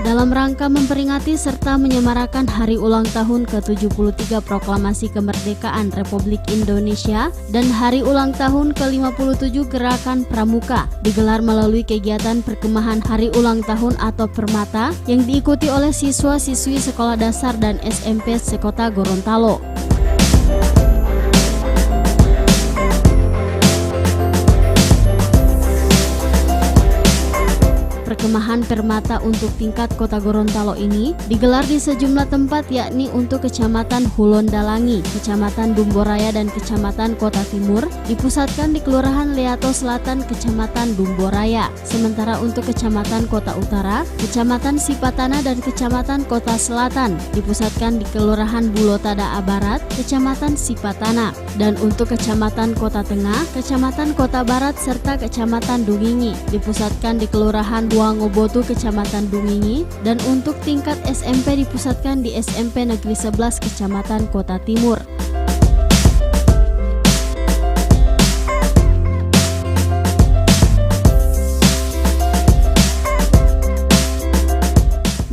dalam rangka memperingati serta menyemarakan Hari Ulang Tahun ke-73 Proklamasi Kemerdekaan Republik Indonesia dan Hari Ulang Tahun ke-57 Gerakan Pramuka digelar melalui kegiatan perkemahan Hari Ulang Tahun atau Permata yang diikuti oleh siswa-siswi sekolah dasar dan SMP sekota Gorontalo. Perkemahan Permata untuk tingkat Kota Gorontalo ini digelar di sejumlah tempat, yakni untuk Kecamatan Hulondalangi, Kecamatan Dumboraya, dan Kecamatan Kota Timur dipusatkan di Kelurahan Leato Selatan, Kecamatan Dumboraya. Sementara untuk Kecamatan Kota Utara, Kecamatan Sipatana, dan Kecamatan Kota Selatan dipusatkan di Kelurahan Bulotada Barat, Kecamatan Sipatana. Dan untuk Kecamatan Kota Tengah, Kecamatan Kota Barat, serta Kecamatan Dungingi dipusatkan di Kelurahan Wangobotu, Kecamatan Dungingi, dan untuk tingkat SMP dipusatkan di SMP Negeri 11 Kecamatan Kota Timur.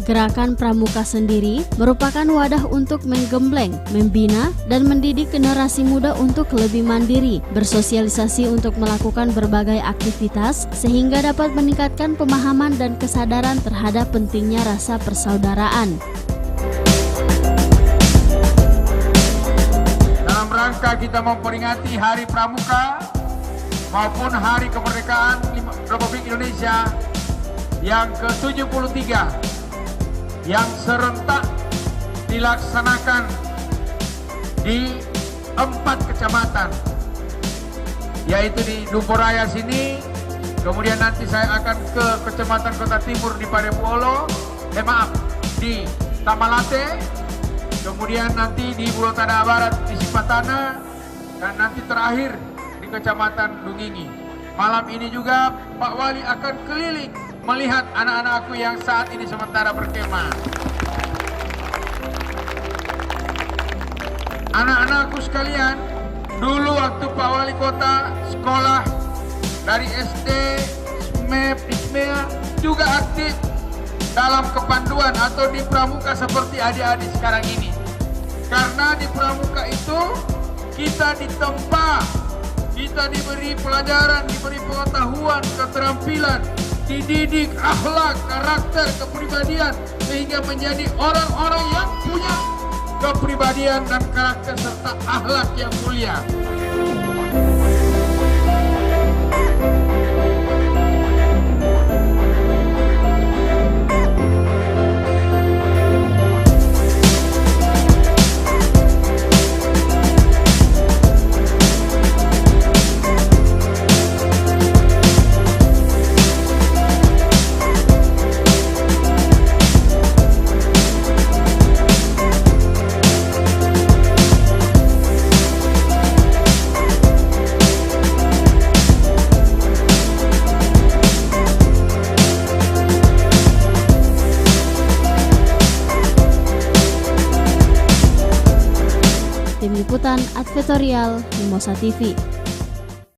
Gerakan Pramuka sendiri merupakan wadah untuk menggembleng, membina, dan mendidik generasi muda untuk lebih mandiri, bersosialisasi untuk melakukan berbagai aktivitas sehingga dapat meningkatkan pemahaman dan kesadaran terhadap pentingnya rasa persaudaraan. Dalam rangka kita memperingati Hari Pramuka maupun Hari Kemerdekaan Republik Indonesia yang ke-73 yang serentak dilaksanakan di 4 kecamatan, yaitu di Dumboraya sini, kemudian nanti saya akan ke Kecamatan Kota Timur di Padebuolo, di Tamalate, kemudian nanti di Bulotada Barat di Sipatana, dan nanti terakhir di Kecamatan Dungingi. Malam ini juga Pak Wali akan keliling melihat anak-anakku yang saat ini sementara berkemah. Anak-anakku sekalian, dulu waktu Pak Wali Kota sekolah dari SD, SMEP, ISMEA juga aktif dalam kepanduan atau di pramuka seperti adik-adik sekarang ini. Karena di pramuka itu kita ditempa, kita diberi pelajaran, diberi pengetahuan, keterampilan, dididik akhlak, karakter, kepribadian, sehingga menjadi orang-orang yang punya kepribadian dan karakter serta akhlak yang mulia. Tim Liputan Advertorial Mimosa TV.